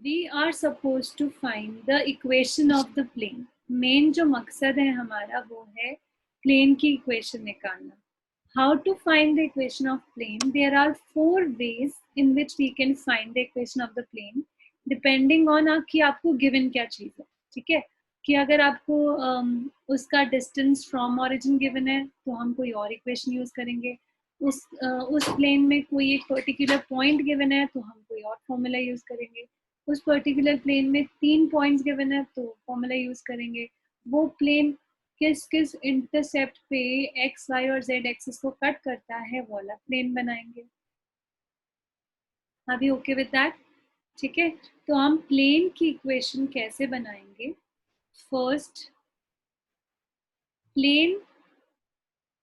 We are suppose to find the equation of the plane. Main जो मकसद है हमारा वो है प्लेन की इक्वेशन निकालना। How to find the equation of plane? There are 4 ways in which we can find the equation of the plane depending on कि आपको गिवन क्या चीज है। ठीक है, कि अगर आपको उसका डिस्टेंस फ्रॉम ऑरिजिन गिवन है तो हम कोई और इक्वेशन यूज करेंगे। उस प्लेन में कोई एक पर्टिकुलर पॉइंट गिवन है तो हम कोई और फॉर्मूला यूज करेंगे। उस पर्टिकुलर प्लेन में 3 पॉइंट्स गिवन है तो फॉर्मूला यूज करेंगे। वो प्लेन किस किस इंटरसेप्ट पे एक्स वाई और जेड एक्सिस को कट करता है वो वाला प्लेन बनाएंगे। अभी ओके विद दैट? ठीक है, तो हम प्लेन की इक्वेशन कैसे बनाएंगे? फर्स्ट, प्लेन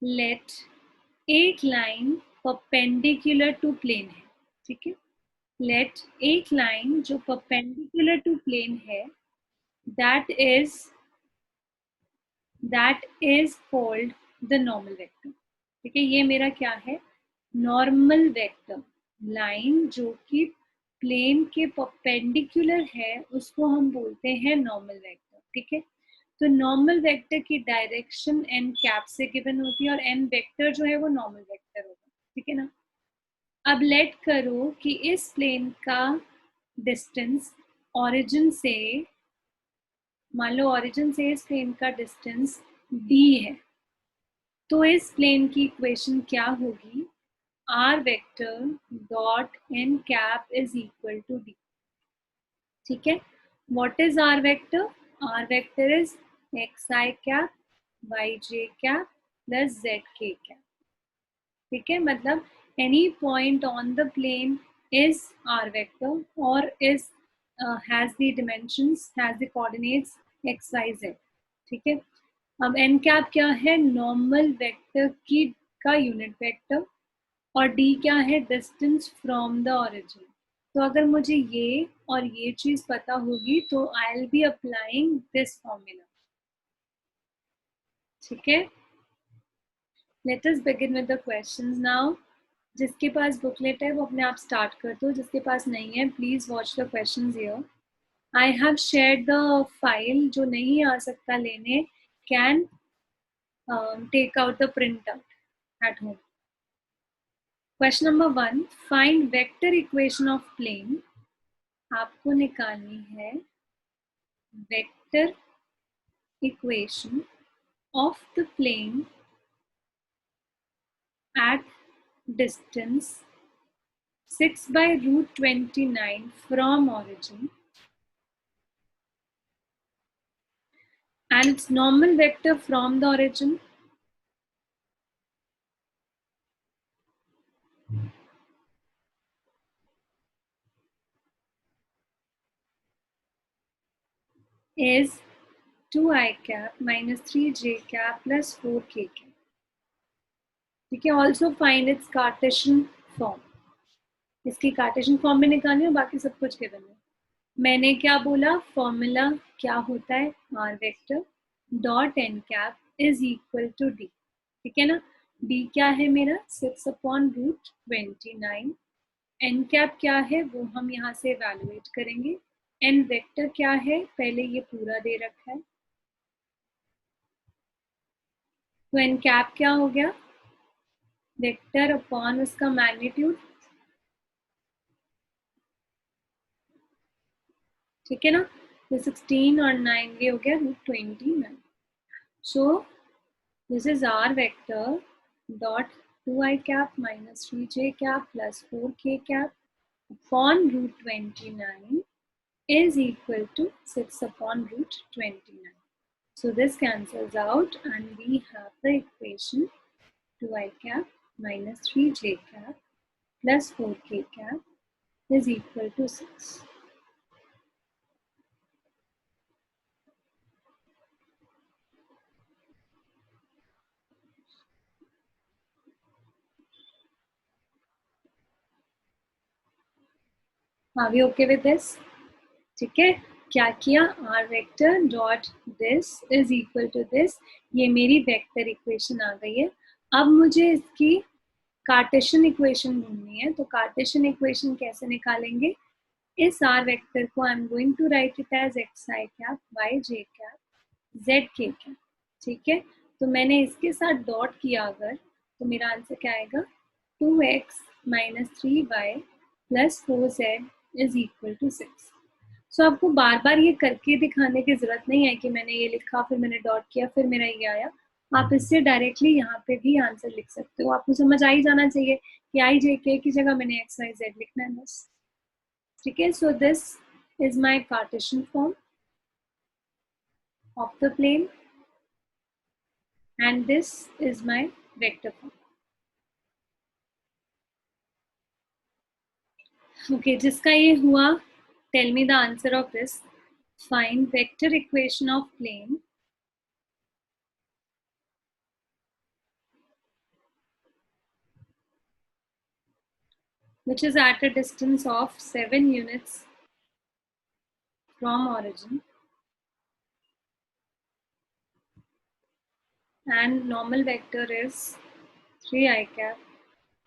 लेट एक लाइन परपेंडिकुलर टू प्लेन है। ठीक है, लेट एक लाइन जो परपेंडिकुलर टू प्लेन है that is called the normal vector। ठीक है, ये मेरा क्या है? Normal vector. लाइन जो कि प्लेन के परपेंडिकुलर है उसको हम बोलते हैं नॉर्मल वेक्टर। ठीक है, तो नॉर्मल वेक्टर की डायरेक्शन एन कैप से गिवन होती है और एन वेक्टर जो है वो नॉर्मल वेक्टर होगा। ठीक है ना। अब लेट करो कि इस प्लेन का डिस्टेंस ऑरिजिन से, मान लो ऑरिजिन से इस प्लेन का डिस्टेंस d है, तो इस प्लेन की इक्वेशन क्या होगी? r vector dot n cap is equal to d। ठीक है, what is r vector? r vector is xi cap yj cap plus zk cap. ठीक है, मतलब any point on the plane is r vector और is has the dimensions, has the coordinates x y z। ठीक है, अब n cap क्या है? Normal vector की का यूनिट वेक्टर और d क्या है? Distance from the origin. तो अगर मुझे ये और ये चीज पता होगी तो I will be applying this formula. ठीक है, late us begin with the questions now. जिसके पास बुकलेट है वो अपने आप स्टार्ट कर दो, जिसके पास नहीं है please watch the questions here. I have shared the file. जो नहीं आ सकता लेने can take out the printout at home. Question number 1, find vector equation of plane। आपको निकालनी है vector equation of the plane at distance 6/√29 from origin and its normal vector from the origin is 2i cap minus 3j cap plus 4k cap। ठीक है, also find its Cartesian form. इसकी Cartesian form में निकालनी है, बाकी सब कुछ given है। मैंने क्या बोला? फॉर्मूला क्या होता है? R vector dot n cap is equal to d. ठीक है ना, डी क्या है मेरा? 6/√29। एन कैप क्या है वो हम यहाँ से इवैल्यूएट करेंगे। एन वेक्टर क्या है? पहले ये पूरा दे रखा है, तो एन कैप क्या हो गया? वेक्टर अपॉन उसका मैग्नीट्यूड। ठीक है ना, तो 16 और 9 ये हो गया √29। सो this is r vector dot 2i cap minus 3j cap plus 4k cap upon √29 is equal to 6/√29. So this cancels out and we have the equation 2i cap minus 3j cap plus 4k cap is equal to 6. Are we okay with this? ठीक है, क्या किया? r vector dot this is equal to this. ये मेरी vector equation आ गई है। अब मुझे इसकी कार्टेशियन इक्वेशन ढूंढनी है, तो कार्टेशियन इक्वेशन कैसे निकालेंगे? इस आर वेक्टर को I am going to write it as x i cap, y j cap, z k cap. ठीक है, तो मैंने इसके साथ डॉट किया अगर, तो मेरा आंसर क्या आएगा, 2x minus 3y plus 4z is equal to 6। So आपको बार बार ये करके दिखाने की जरूरत नहीं है कि मैंने ये लिखा फिर मैंने डॉट किया फिर मेरा ये आया। आप इससे डायरेक्टली यहाँ पे भी आंसर लिख सकते हो। आपको समझ आ ही जाना चाहिए कि आई जे के की जगह मैंने एक्स वाई जेड लिखना है बस। ठीक है, सो this is my Cartesian form of the plane and this is my vector form. Okay, जिसका ये हुआ, tell me the answer of this. Find vector equation of plane which is at a distance of 7 units from origin and normal vector is 3 I cap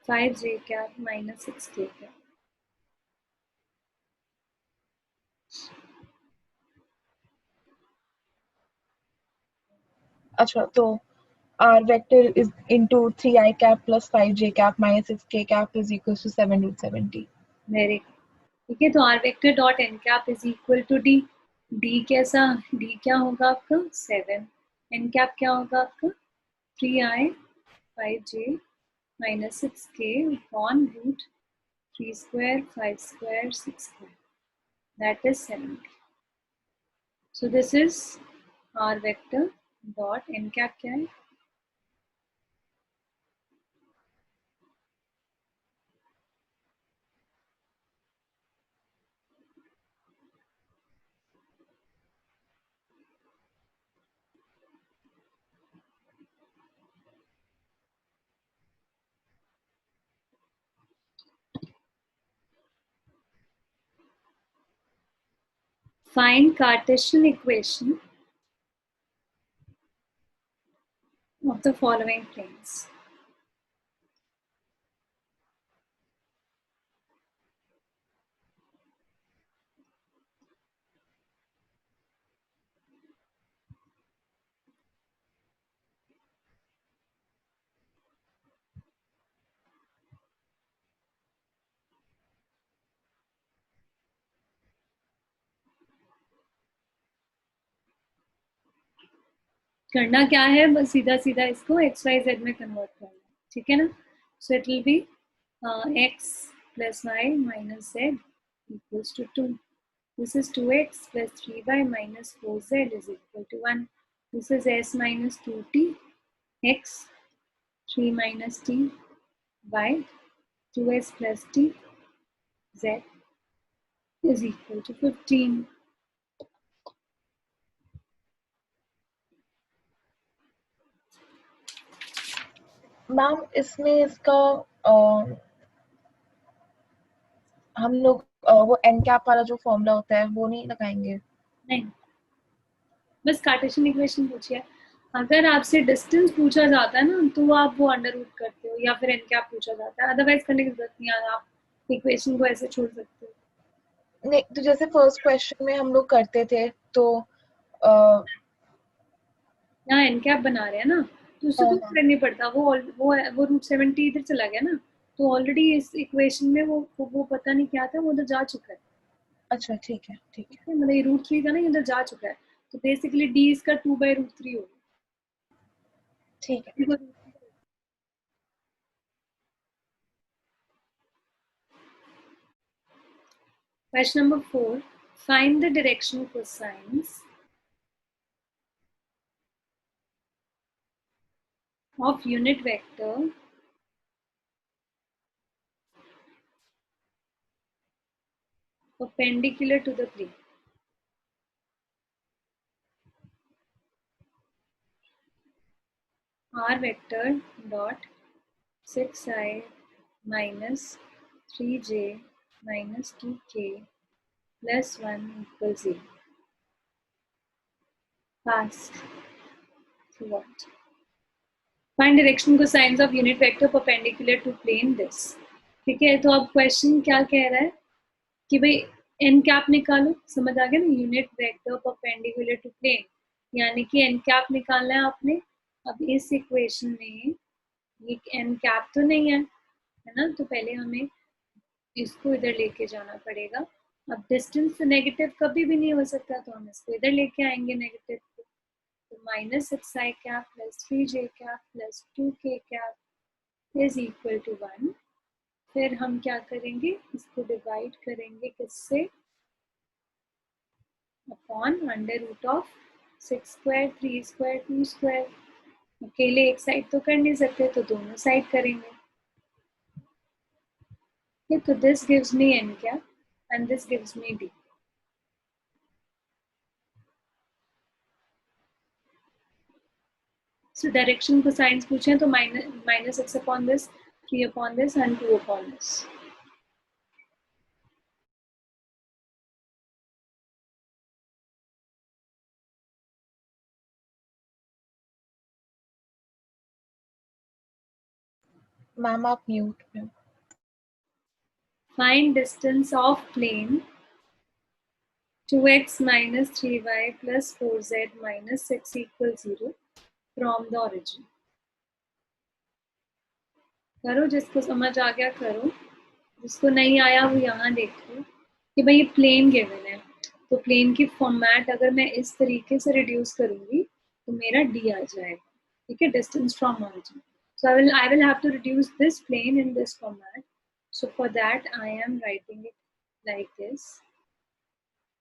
5 j cap minus 6 k cap. अच्छा, तो r vector is into 3 I cap plus 5 j cap minus 6 k cap is equals to 7 root 70. Very good. ठीक है, तो r vector dot n cap is equal to d. d कैसा, d क्या होगा आपका 7, n cap क्या होगा आपका 3i 5j minus 6k upon root 3 square 5 square 6 square, that is 70. So this is r vector dot n cap क्या है, find Cartesian equation of the following planes. करना क्या है, बस सीधा सीधा इसको एक्स वाई जेड में कन्वर्ट करना, ठीक है ना। So it will be x plus y minus z equals to 2. This is 2x plus 3y minus 4z is equal to 1. This is s minus 2t x 3 minus t y 2s plus t z is equal to 15. Ma'am इसमें इसका हम लोग वो n cap वाला जो formula होता है वो नहीं लगाएंगे? नहीं, बस कार्टेशियन इक्वेशन पूछिए। अगर आपसे डिस्टेंस पूछा जाता है ना तो आप वो अंडर रूट करते हो या फिर एन कैप पूछा जाता है, अदरवाइज करने की जरूरत नहीं है, आप इक्वेशन को ऐसे छोड़ सकते हो। नहीं, तो जैसे फर्स्ट क्वेश्चन में हम लोग करते थे तो यहाँ एन कैप बना रहे हैं ना, तो उससे कुछ फर्क नहीं पड़ता, वो रूट 70 इधर चला गया ना, तो ऑलरेडी इस इक्वेशन में वो पता नहीं क्या था, वो उधर जा चुका है। अच्छा, ठीक है, ठीक है, मतलब ये रूट 3 था ना, ये उधर जा चुका है, तो बेसिकली डी इसका 2/√3 होगा। ठीक है। Question number 4. Find the direction cosines of unit vector perpendicular to the plane. R vector dot 6i minus 3j minus 2k plus 1 equals 0. Pass to what? Find direction cosines of unit vector perpendicular to plane this. ठीक है, तो अब question क्या कह रहा है कि भाई एन कैप निकालो, समझ आ गया ना, unit vector perpendicular to plane, यानी कि एन कैप निकालना है आपने। अब इस इक्वेशन में ये एन कैप तो नहीं है ना, तो पहले हमें इसको इधर लेके जाना पड़ेगा। अब डिस्टेंस तो नेगेटिव कभी भी नहीं हो सकता, तो हम इसको इधर लेके आएंगे नेगेटिव को, तो -6i cap plus 3j cap plus 2k cap is equal to 1। फिर हम क्या करेंगे, इसको डिवाइड करेंगे किससे, upon under root of 6 square 3 square 2 square. अकेले एक साइड तो कर नहीं सकते, तो दोनों साइड करेंगे। तो this gives me n cap and this gives me d। So direction को साइंस पूछे तो -6 upon this, 3 upon this and 2 upon this. Ma'am आप म्यूट में। Find distance of plane 2x minus 3y plus 4z minus 6 equals 0 from the origin। करो, जिसको समझ आ गया करो, जिसको नहीं आया वो यहाँ देखो कि भाई ये प्लेन गिवन है, तो प्लेन की फॉर्मेट अगर मैं इस तरीके से रिड्यूस करूंगी तो मेरा डी आ जाएगा, ठीक है, distance from origin. So I will have to reduce this plane in this format. So for that I am writing it like this.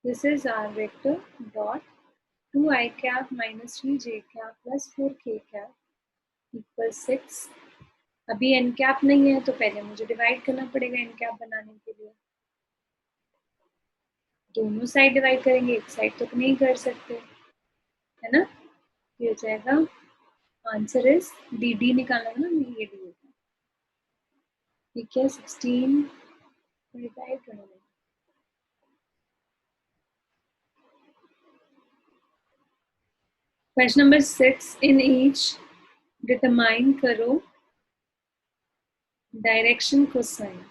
This is r vector dot 2i cap minus 3j cap plus 4k cap equals 6। अभी n cap नहीं है तो पहले मुझे divide करना पड़ेगा n cap बनाने के लिए। दोनों साइड डिवाइड करेंगे, एक साइड तो नहीं कर सकते, है ना। ये हो जाएगा, आंसर इज डी। डी निकालना है ना, ये डी होगा, ठीक है। 16 25 29। Question number 6 in each determine करो direction cosine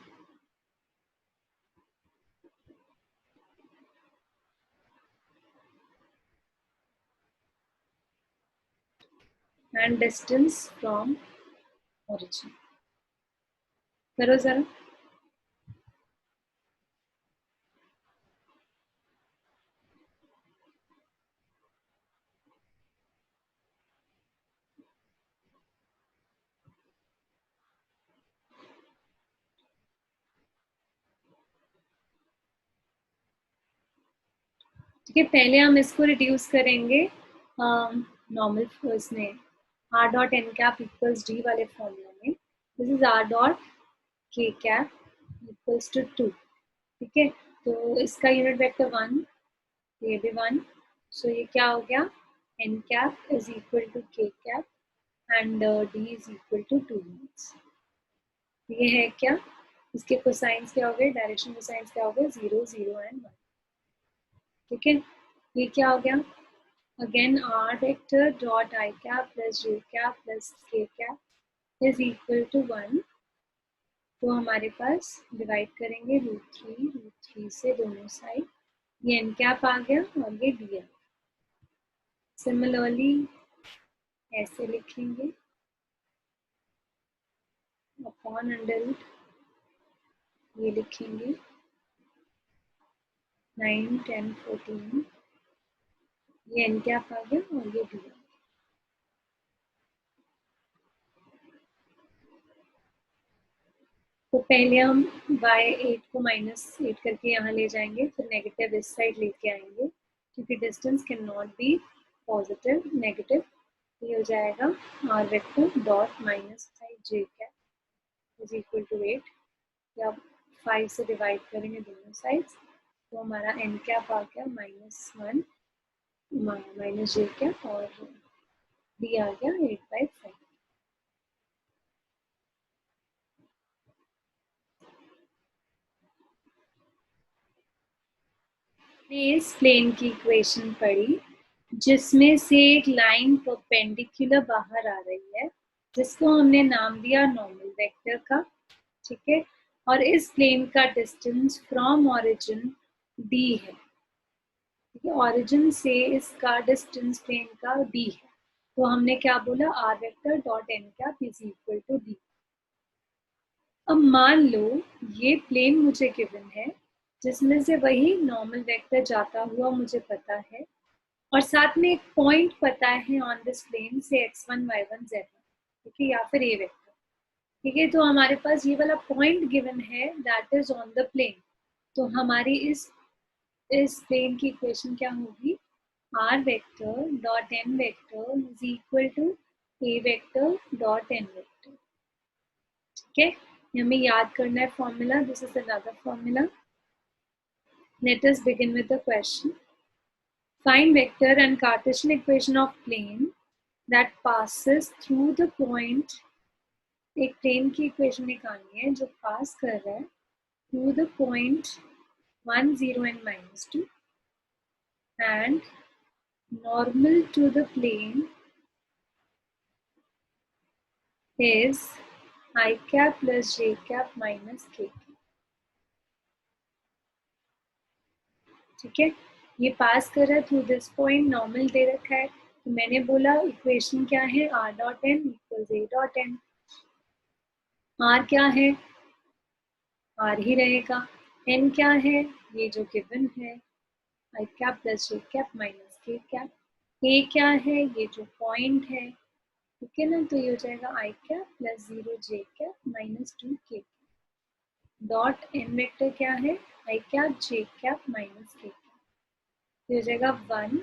and distance from origin. करो जरा। ठीक है, पहले हम इसको रिड्यूस करेंगे नॉर्मल इसमें r dot n cap equals d वाले फॉर्मूला में। This is r dot k cap equals to 2, ठीक है। तो इसका यूनिट वेक्टर 1, ये भी 1, सो ये क्या हो गया, n cap is equal to k cap and d is equal to 2 units. ये है क्या, इसके कोसाइंस क्या हो गए, डायरेक्शन कोसाइंस क्या हो गए, 0 0 एंड 1, ठीक है। ये क्या हो गया, again r vector dot i cap plus j cap plus k cap is equal to 1। तो हमारे पास डिवाइड करेंगे रूट थ्री से दोनों साइड, ये एन कैप आ गया और ये डी आ गया। सिमिलरली ऐसे लिखेंगे अपॉन अंडर रूट, ये लिखेंगे 9 10 14, ये एन कैप आ गया और ये डी आ गया। तो पहले हम y8 को -8 करके यहाँ ले जाएंगे, फिर नेगेटिव इस साइड लेके आएंगे, क्योंकि distance can not be positive negative. ये हो जाएगा r vector dot -5j cap is equal to 8, या 5 से डिवाइड करेंगे दोनों साइड्स, तो हमारा एन कैप आ गया -1 -j कैप और डी आ गया 8/5। इस प्लेन की इक्वेशन पढ़ी जिसमें से एक लाइन परपेंडिकुलर बाहर आ रही है, जिसको हमने नाम दिया नॉर्मल वेक्टर का, ठीक है। और इस प्लेन का डिस्टेंस फ्रॉम ओरिजिन d है, ठीक है, ओरिजिन से इसका डिस्टेंस प्लेन का d है, तो हमने क्या बोला, r vector dot n cap is equal to d। अब मान लो ये प्लेन मुझे गिवन है जिसमें से वही नॉर्मल वेक्टर जाता हुआ मुझे पता है, और साथ में एक पॉइंट पता है ऑन दिस प्लेन से x1 y1 z1, ठीक है, या फिर a वेक्टर, ठीक है। तो हमारे पास ये वाला पॉइंट गिवन है that is on the plane, तो हमारी इस प्लेन की इक्वेशन क्या होगी, r vector dot n vector is equal to a vector dot n vector, ठीक है। हमें याद करना है formula, this is another formula. Let us begin with the question. Find vector and Cartesian equation of plane that passes through the point, एक plane की equation निकालनी है जो पास कर रहा है through the point 1 0 and -2 and normal to the plane is I cap plus j cap minus k, ठीक है। ये पास कर रहा है थ्रू दिस पॉइंट, नॉर्मल दे रखा है, तो मैंने बोला इक्वेशन क्या है, r dot n equals a dot n। r क्या है, r ही रहेगा, n क्या है, ये जो गिवन है i cap plus j cap minus k cap, k क्या है, ये जो पॉइंट है, ठीक है ना, तो ये हो जाएगा i cap plus 0 j cap minus 2 k, dot n vector क्या है, i cap j cap minus k, तो हो जाएगा 1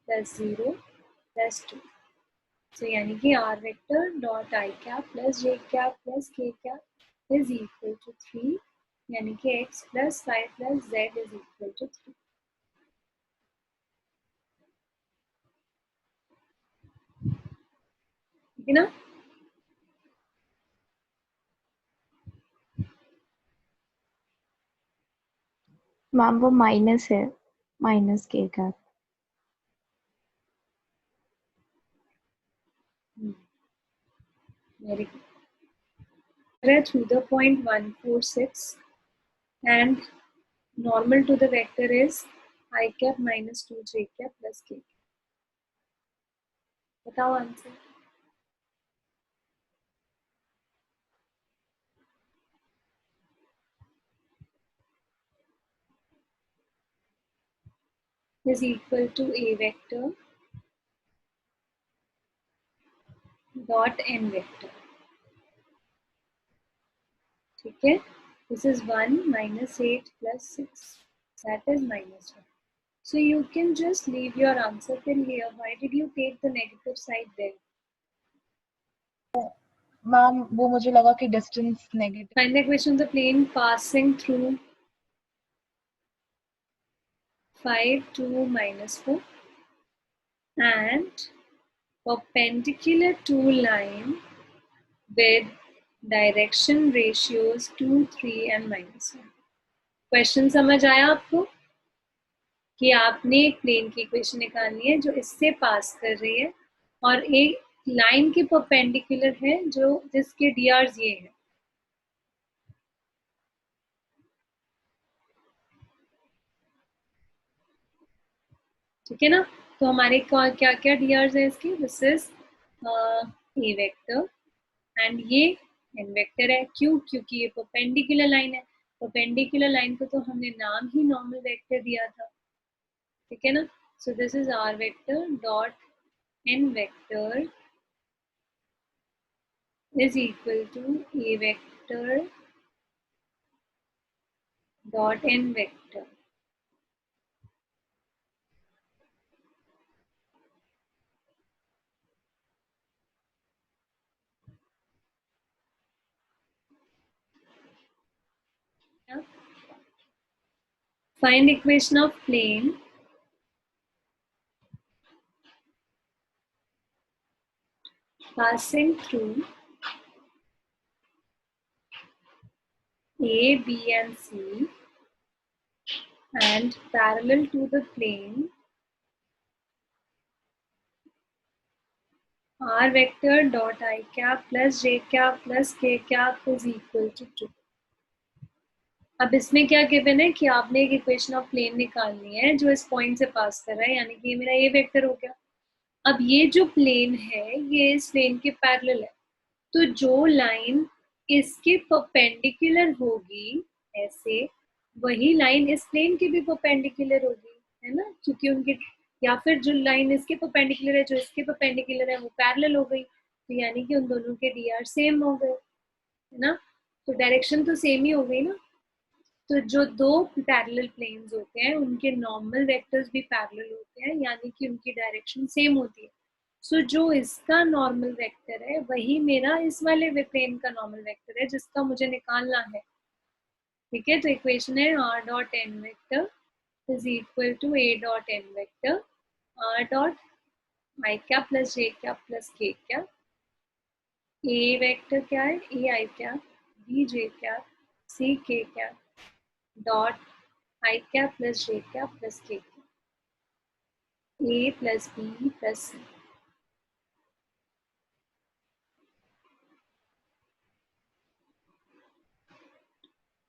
प्लस 0 प्लस 2, तो यानी कि r vector dot i cap plus j cap plus k cap is equal to 3, यानी कि x plus 5 plus z is equal to 3, ठीक है ना। मैम वो माइनस है, माइनस के का। Very good. Through the point 146 and normal to the vector is I cap minus 2 j cap plus k, बताओ answer. is equal to a vector dot n vector, ठीक है। this is 1 minus 8 plus 6, that is minus 1, so you can just leave your answer till here. Why did you take the negative side there? Ma'am वो मुझे लगा कि distance negative. Find the equation of the plane passing through 5 2 minus 4 and perpendicular to line with direction ratios 2 3 and -1। Question समझ आया आपको कि आपने एक प्लेन की इक्वेशन निकालनी है जो इससे पास कर रही है और एक लाइन के परपेंडिकुलर है जो जिसके डीआरस ये है, ठीक है ना। तो हमारे क्या क्या डीआरस है इसके, this is a vector and ये एन वेक्टर है, क्यों, क्योंकि ये परपेंडिकुलर लाइन है, परपेंडिकुलर लाइन को तो हमने नाम ही नॉर्मल वेक्टर दिया था, ठीक है ना। So this is r vector dot n vector is equal to a vector dot n vector, yeah? Find equation of plane passing through A, B and C and parallel to the plane r vector dot I cap plus j cap plus k cap is equal to 2। अब इसमें क्या given है कि आपने एक equation of plane निकालनी है जो इस पॉइंट से पास कर रहा है, यानी कि ये मेरा ए वेक्टर हो गया। अब ये जो प्लेन है ये इस प्लेन के पैरेलल है, तो जो लाइन इसके परपेंडिकुलर होगी ऐसे, वही लाइन इस प्लेन के भी परपेंडिकुलर होगी, है ना, क्योंकि उनके, या फिर जो लाइन इसके परपेंडिकुलर है जो इसके परपेंडिकुलर है वो पैरेलल हो गई, तो यानी कि उन दोनों के डी आर सेम हो गए, है ना, तो डायरेक्शन तो सेम ही हो गई ना। तो जो दो पैरेलल प्लेन्स होते हैं उनके नॉर्मल वेक्टर्स भी पैरेलल होते हैं, यानी कि उनकी डायरेक्शन सेम होती है। सो जो इसका नॉर्मल वेक्टर है वही मेरा इस वाले प्लेन का नॉर्मल वेक्टर है जिसका मुझे निकालना है। ठीक है, तो इक्वेशन है r dot n vector is equal to a dot n vector r dot i cap plus j cap plus k cap. a vector क्या है, a i cap, b j cap, c k cap dot i cap plus j cap plus k cap, a plus b plus c।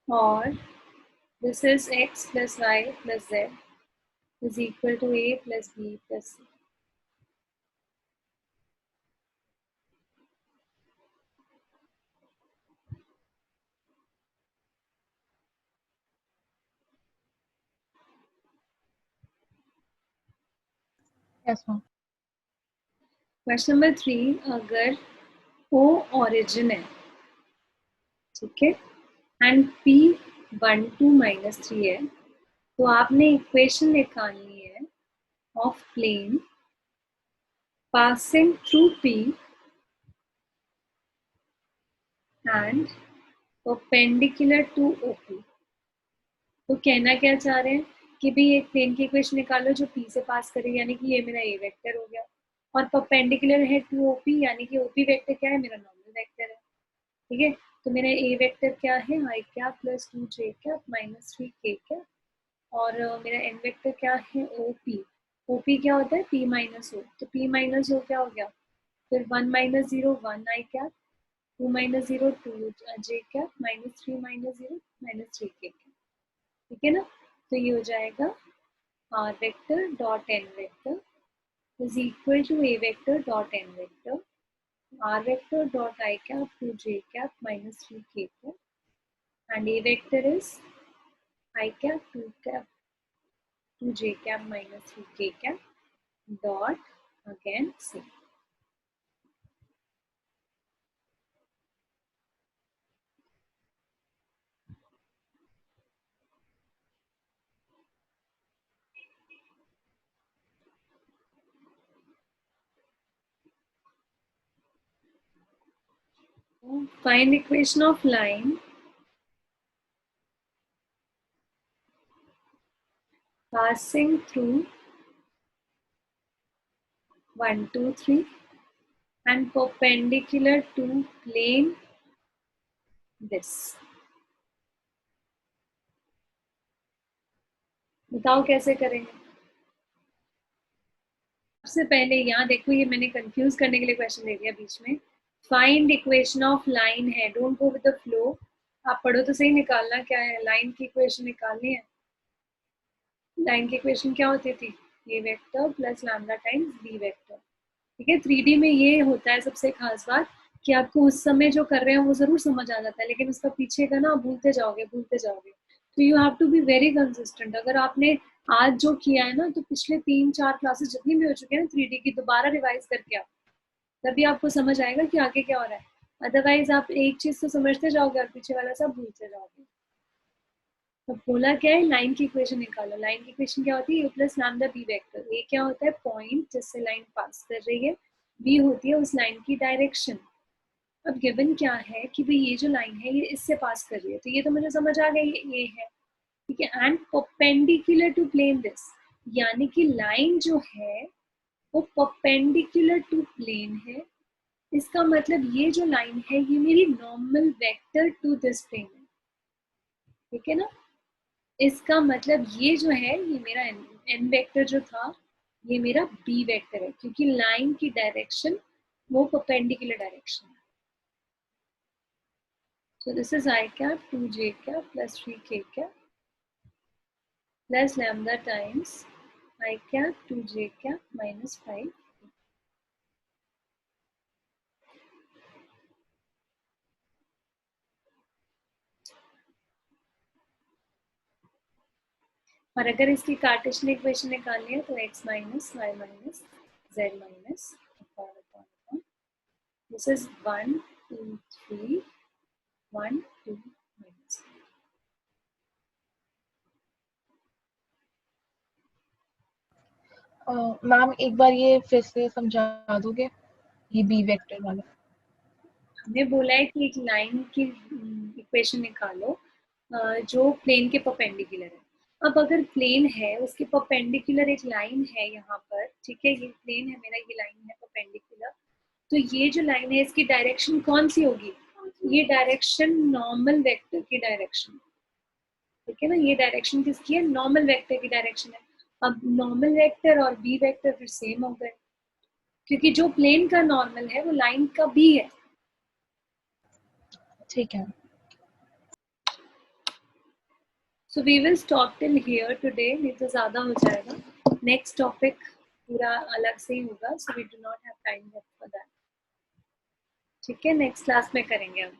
और this is x plus y plus z is equal to a plus b plus c. Yes, ma'am. Question number 3, अगर O origin है, ठीक है, and P 1 2 -3 है, तो आपने equation निकालनी है of plane passing through P and perpendicular to OP। तो कहना क्या चाह रहे हैं कि भाई एक प्लेन की इक्वेशन निकालो जो P से पास करे, यानी कि ये मेरा A वेक्टर हो गया, और परपेंडिकुलर है टू OP, यानी कि OP वेक्टर क्या है, मेरा नॉर्मल वेक्टर है। ठीक है, तो मेरा ए वेक्टर क्या है, i cap plus 2j cap minus 3k cap, और मेरा एन वेक्टर क्या है, ओ पी। ओ पी क्या होता है, p माइनस ओ, तो p माइनस ओ क्या हो गया, फिर 1 minus 0 1 i cap, 2 minus 0 2 j cap, minus 3 minus 0 minus 3k cap. ठीक है ना, तो ये हो जाएगा r vector dot n vector is equal to a vector dot n vector r vector dot I cap to j cap minus 3k cap, and a vector is I cap 2 cap to j cap minus 3k cap dot again c. Find equation of line passing through 1 2 3 and perpendicular to plane this. बताओ कैसे करेंगे। सबसे पहले यहाँ देखो, ये मैंने confuse करने के लिए क्वेश्चन दे दिया बीच में। फाइंड इक्वेशन ऑफ लाइन है, don't go with the flow, आप पढ़ो तो सही, निकालना क्या है, लाइन की इक्वेशन निकालनी है। लाइन की इक्वेशन क्या होती थी, a vector plus lambda times b vector. ठीक है, 3D में ये होता है सबसे खास बात कि आपको उस समय जो कर रहे हैं वो जरूर समझ आ जाता है, लेकिन उसका पीछे का ना भूलते जाओगे भूलते जाओगे। तो you have to be very consistent. अगर आपने आज जो किया है ना, तो पिछले 3 4 क्लासेस जितनी भी हो चुकी है ना 3D की, दोबारा रिवाइज करके आओ, तभी आपको समझ आएगा कि आगे क्या हो रहा है। अदरवाइज आप एक चीज तो समझते जाओगे और पीछे वाला सब भूलते जाओगे। तो बोला क्या है, लाइन की इक्वेशन निकालो। लाइन की इक्वेशन क्या होती है, ए प्लस लैम्डा बी वेक्टर। ए क्या होता है, पॉइंट जिससे लाइन पास कर रही है, बी होती है उस लाइन की डायरेक्शन। अब गिवन क्या है कि भाई ये जो लाइन है ये इससे पास कर रही है, तो ये तो मुझे समझ आ गई ये है। ठीक है, and perpendicular to plane this, यानी कि लाइन जो है वो परपेंडिकुलर टू प्लेन है। इसका मतलब ये जो लाइन है ये मेरी normal vector to this plane है। ठीक है ना, इसका मतलब ये जो है ये मेरा एन वेक्टर जो था ये मेरा बी वेक्टर है, क्योंकि लाइन की डायरेक्शन वो परपेंडिकुलर डायरेक्शन है। So this is I cap 2j cap plus 3k cap plus lambda times I cap 2j cap minus 5. और अगर इसकी कार्टेशियन इक्वेशन निकालनी है तो x minus y minus z minus upon this is 1 2 3 1 2 minus. Ma'am एक बार ये फिर से समझा दोगे, ये बी वेक्टर वाला? हमने बोला है कि एक लाइन की इक्वेशन निकालो जो प्लेन के परपेंडिकुलर है। अब अगर प्लेन है, उसके परपेंडिकुलर एक लाइन है यहाँ पर, ठीक है, ये प्लेन है मेरा, ये लाइन है परपेंडिकुलर, तो ये जो लाइन है इसकी डायरेक्शन कौन सी होगी? ये डायरेक्शन नॉर्मल वेक्टर की डायरेक्शन, ठीक है ना, ये डायरेक्शन किसकी है? नॉर्मल वेक्टर की डायरेक्शन है। अब नॉर्मल वेक्टर और बी वेक्टर फिर सेम हो गए, क्योंकि जो प्लेन का नॉर्मल है वो लाइन का बी है। ठीक है। So we will stop till here today, नहीं तो ज़्यादा हो जाएगा। Next topic पूरा अलग से ही होगा, so we do not have time left for that। ठीक है, next class में करेंगे हम।